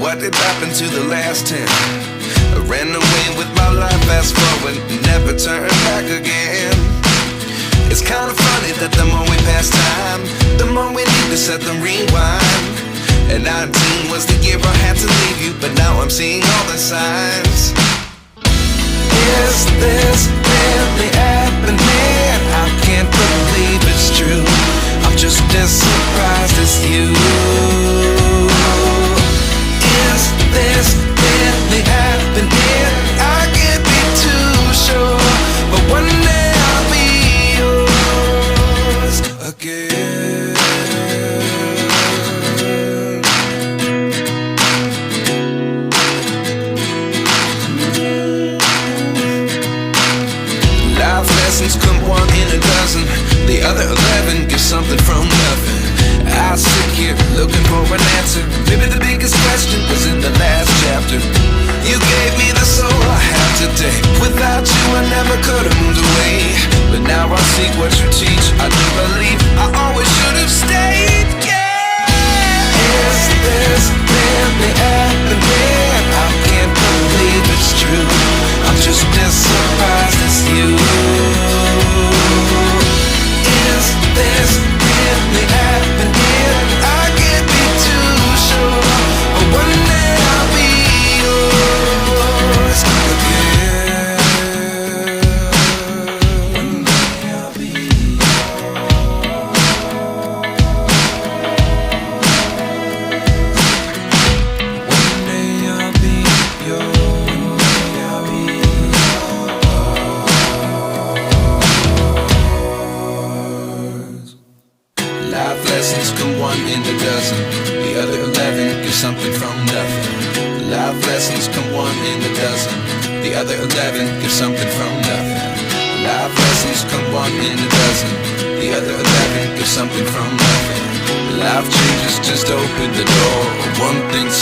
What did happen to the last 10? I ran away with my life, fast forward, never turn back again. It's kind of funny that the more we pass time, the more we need to set them rewind. And 19 was the year I had to leave you, but now I'm seeing all the signs. Is this really happening? I can't believe it's true. I'm just as surprised as you. Is this really happening? I can't be too sure, but one day I'll be yours again. Life lessons come one in a dozen. The other 11 get something from nothing. I sit here looking for an answer. Maybe the biggest question was in the last chapter. You gave me the soul I have today. Without you I never could have moved away. But now I see what you teach. I do believe I always should have stayed. Yeah. Is this really happening? I can't believe it's true. I'm just as surprised as you. Is this really happening? I can't be too sure, but one day I'll be yours again. One day I'll be yours. One day I'll be yours. One day I'll be yours. Life lessons come one in a dozen. The other 11 get something from nothing. Life lessons come one in a dozen. The other 11 get something from nothing. Life lessons come one in a dozen. The other 11 get something from nothing. Life changes just open the door. One thing's